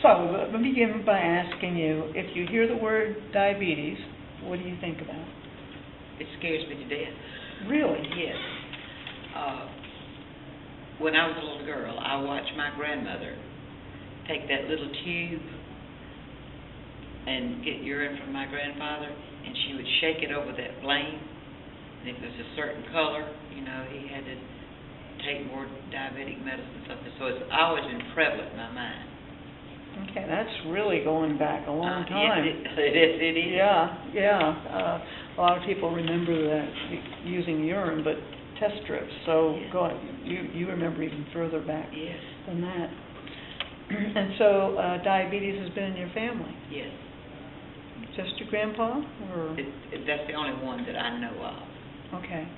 So, let me begin by asking you, if you hear the word diabetes, what do you think about? It scares me to death. Really? Yes. When I was a little girl, I watched my grandmother take that little tube and get urine from my grandfather, and she would shake it over that flame, and if it was a certain color, you know, he had to take more diabetic medicine or something. So it's always been prevalent in my mind. Okay, that's really going back a long time. Yes, it is. Yeah. A lot of people remember that using urine, but test strips. So yes. Go on. You remember even further back Yes. than that. And so diabetes has been in your family. Yes. Just your grandpa, or? That's the only one that I know of. Okay.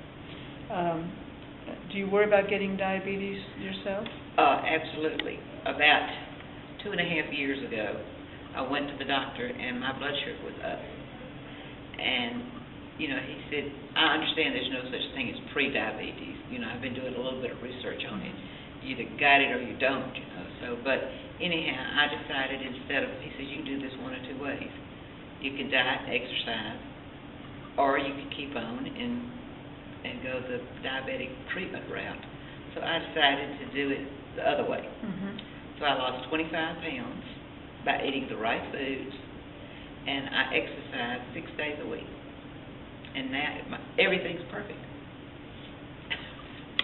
Do you worry about getting diabetes yourself? Absolutely. About 2.5 years ago, I went to the doctor and my blood sugar was up. And, you know, he said, I understand there's no such thing as pre-diabetes. You know, I've been doing a little bit of research on it. You either got it or you don't, you know. So, but anyhow, I decided instead of, he says, you can do this one of two ways. You can diet and exercise, or you can keep on and go the diabetic treatment route. So I decided to do it the other way. Mm-hmm. So I lost 25 pounds by eating the right foods, and I exercise 6 days a week. And now everything's perfect.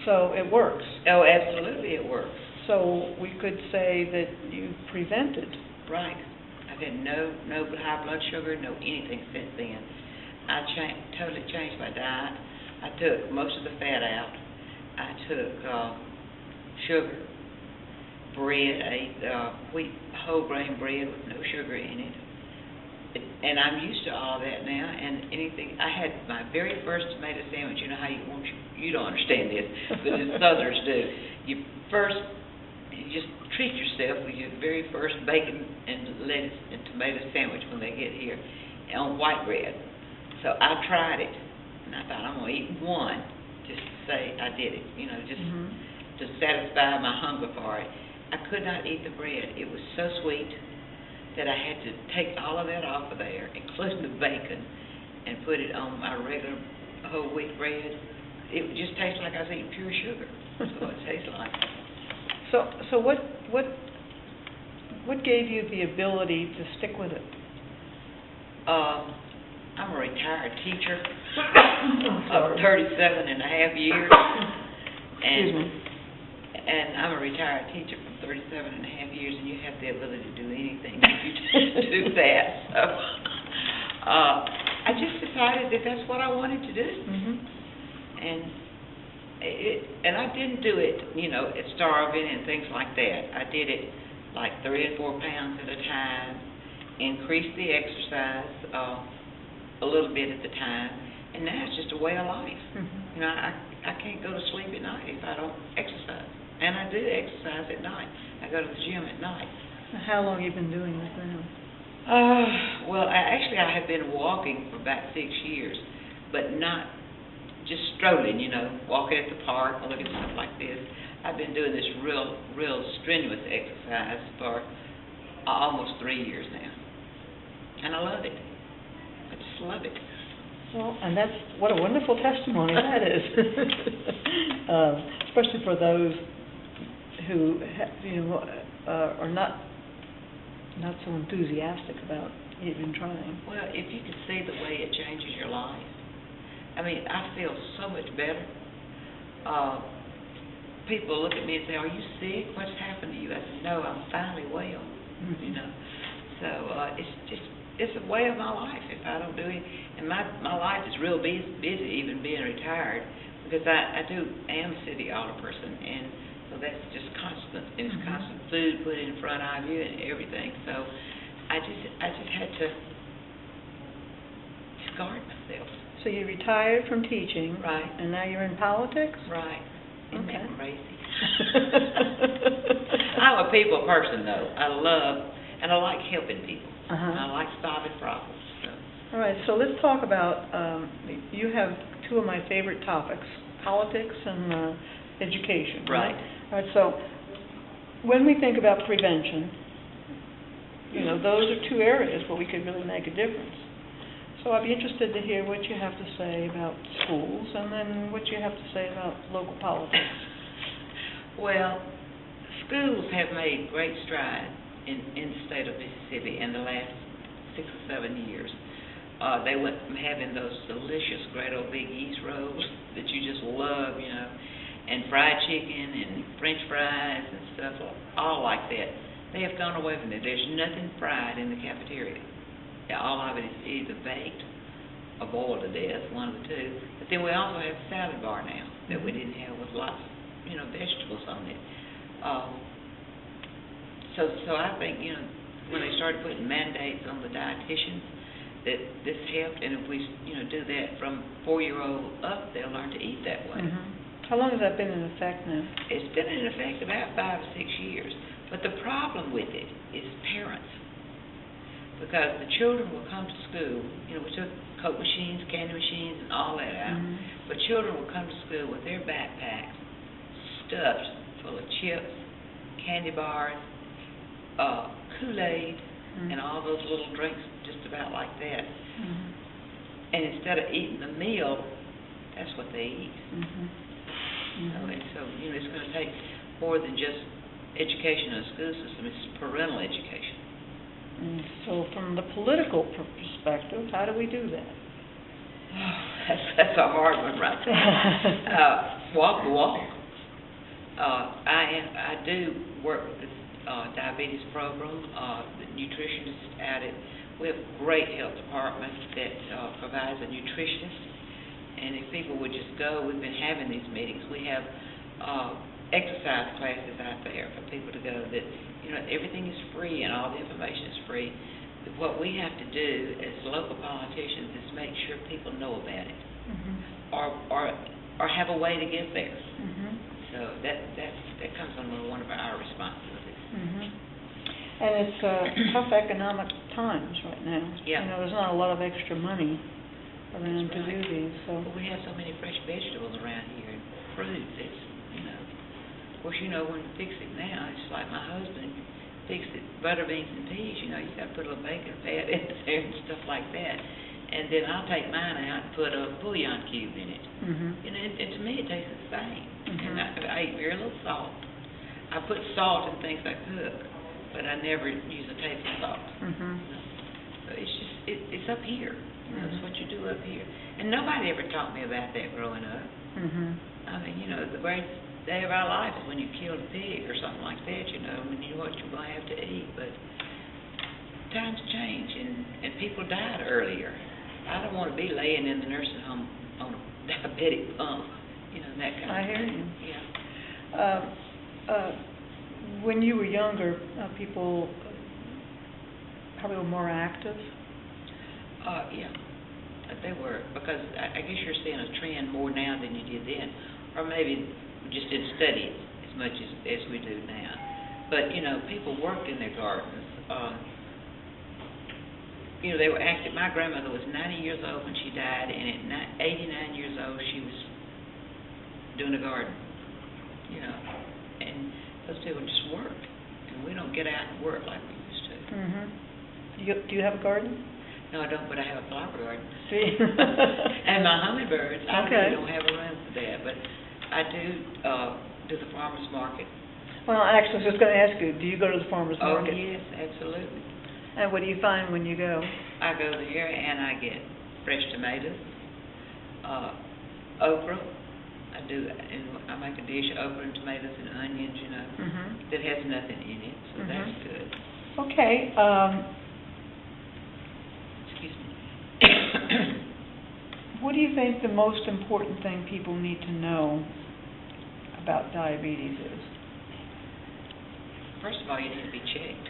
So it works. Oh, absolutely it works. So we could say that you prevented. Right. I've had no high blood sugar, no anything since then. I totally changed my diet. I took most of the fat out. I took sugar, bread. I ate wheat whole grain bread with no sugar in it. And I'm used to all that now. And anything, I had my very first tomato sandwich. You know how you don't understand this, but the Southerners do. You just treat yourself with your very first bacon and lettuce and tomato sandwich when they get here on white bread. So I tried it, and I thought I'm going to eat one just to say I did it, you know, just to satisfy my hunger for it. I could not eat the bread. It was so sweet that I had to take all of that off of there, including the bacon, and put it on my regular whole wheat bread. It would just taste like I was eating pure sugar. That's what it tastes like. So what gave you the ability to stick with it? I'm a retired teacher of 37 and a half years. Excuse me. And I'm a retired teacher from 37 and a half years, and you have the ability to do anything if you do that. So I just decided that that's what I wanted to do. Mm-hmm. And I didn't do it, you know, at starving and things like that. I did it like 3 or 4 pounds at a time, increased the exercise a little bit at the time, and now it's just a way of life. Mm-hmm. You know, I can't go to sleep at night if I don't exercise. And I do exercise at night. I go to the gym at night. How long have you been doing this now? Well, I have been walking for about 6 years, but not just strolling, you know, walking at the park and looking at stuff like this. I've been doing this real strenuous exercise for almost 3 years now. And I love it. I just love it. Well, and that's what a wonderful testimony that is, especially for those who are not so enthusiastic about even trying. Well, if you could see the way it changes your life, I mean, I feel so much better. People look at me and say, "Are you sick? What's happened to you?" I said, "No, I'm finally well." Mm-hmm. You know, so it's a way of my life if I don't do it. And my life is real busy even being retired, because I am a city alderperson, and so that's just constant. And it's constant food put in front of you and everything. So I just had to guard myself. So you retired from teaching, Right? And now you're in politics, Right? Isn't Okay. that crazy? I'm a people person, though. I like helping people. Uh-huh. I like solving problems. So. All right, so let's talk about, you have two of my favorite topics, politics and education. Right. All right, so when we think about prevention, those are two areas where we could really make a difference. So I'd be interested to hear what you have to say about schools, and then what you have to say about local politics. Well, schools have made great strides in the state of Mississippi in the last 6 or 7 years. They went from having those delicious great old big yeast rolls that you just love, and fried chicken and French fries and stuff, all like that. They have gone away from it. There's nothing fried in the cafeteria. All of it is either baked or boiled to death, one of the two. But then we also have a salad bar now that we didn't have with lots of, vegetables on it. So I think, when they started putting mandates on the dietitians, that this helped, and if we, do that from 4-year-old up, they'll learn to eat that way. Mm-hmm. How long has that been in effect now? It's been in effect about 5 or 6 years. But the problem with it is parents. Because the children will come to school, we took Coke machines, candy machines, and all that out. Mm-hmm. But children will come to school with their backpacks stuffed full of chips, candy bars, Kool-Aid, mm-hmm. and all those little drinks just about like that. Mm-hmm. And instead of eating the meal, that's what they eat. Mm-hmm. Mm-hmm. And so, it's going to take more than just education in the school system. It's parental education. So from the political perspective, how do we do that? That's a hard one right there. Walk the walk. I do work with this diabetes program, the nutritionists at it. We have a great health department that provides a nutritionist. And if people would just go, we've been having these meetings. We have exercise classes out there for people to go that, everything is free and all the information is free. But what we have to do as local politicians is make sure people know about it, mm-hmm. or have a way to get there. Mm-hmm. So that comes under one of our responsibilities. Mm-hmm. And it's tough economic times right now. Yeah. There's not a lot of extra money around That's to right. do these. So But we have so many fresh vegetables around here and fruits. It's Of course, when we fix it now, it's like my husband fixed it, butter, beans, and peas. You got to put a little bacon fat in there and stuff like that. And then I'll take mine out and put a bouillon cube in it. mm-hmm. And to me, it tastes the same. Mm-hmm. And I eat very little salt. I put salt in things I cook, but I never use a table salt. Mm-hmm. So it's just, it's up here. Mm-hmm. It's what you do up here. And nobody ever taught me about that growing up. Mm-hmm. I mean, the greatest day of our life is when you kill a pig or something like that, when you know what you're going to have to eat. But times change, and people died earlier. I don't want to be laying in the nursing home on a diabetic pump, that kind of thing. I hear you. Yeah. When you were younger, people probably were more active. Yeah, they were, because I guess you're seeing a trend more now than you did then, or maybe just didn't study it as much as we do now. But, people worked in their gardens. They were active. My grandmother was 90 years old when she died, and at 89 years old, she was doing a garden, And those people just worked, and we don't get out and work like we used to. Mm-hmm. Do you have a garden? No, I don't, but I have a flower garden. See? And my hummingbirds. I Okay. really don't have a room for that, but I do the farmer's market. Well, actually, I was just going to ask you, do you go to the farmer's market? Oh, yes, absolutely. And what do you find when you go? I go there and I get fresh tomatoes, okra. And I make a dish of okra and tomatoes and onions, Mm-hmm. that has nothing in it, so Mm-hmm. that's good. Okay. Excuse me. What do you think the most important thing people need to know about diabetes is? First of all, you need to be checked.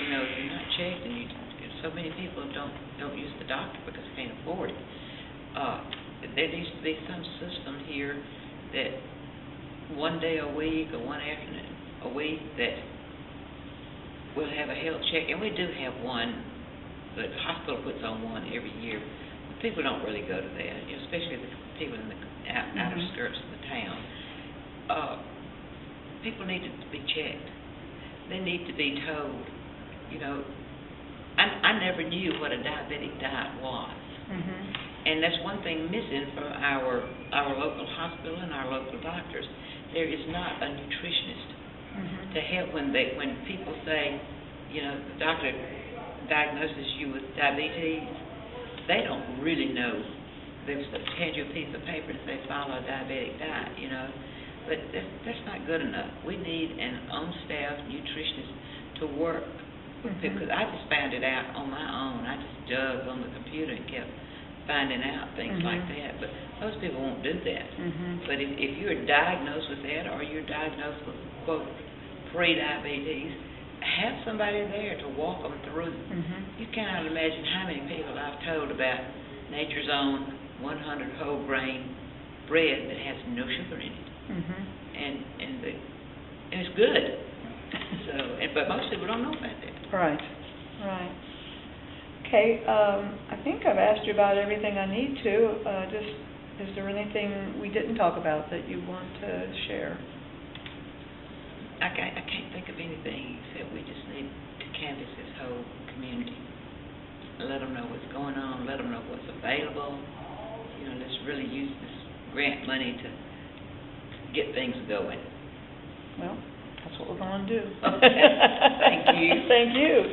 If you're not checked, and so many people don't use the doctor because they can't afford it. There needs to be some system here that one day a week or one afternoon a week that we'll have a health check, and we do have one, but the hospital puts on one every year. But people don't really go to that, especially the people in the outer skirts of the town. People need to be checked. They need to be told you know, I never knew what a diabetic diet was. And that's one thing missing from our local hospital and our local doctors. There is not a nutritionist to help when people say, you know, the doctor diagnoses you with diabetes. They don't really know. They just hand you a piece of paper and say follow a diabetic diet, you know. But that's not good enough. We need an on-staff nutritionist to work with people. Because I just found it out on my own. I just dug on the computer and kept finding out things like that. But most people won't do that. But if you're diagnosed with that, or you're diagnosed with, quote, pre-diabetes, have somebody there to walk them through. You cannot imagine how many people I've told about Nature's Own 100 whole grain bread that has no sugar in it. And it's good. So, but most people don't know about that. Right. Okay, I think I've asked you about everything I need to. Is there anything we didn't talk about that you want to share? I can't think of anything except we just need to canvass this whole community. Let them know what's going on. Let them know what's available. You know, let's really use this grant money to get things going. Well, that's what we're going to do. Okay. Thank you. Thank you.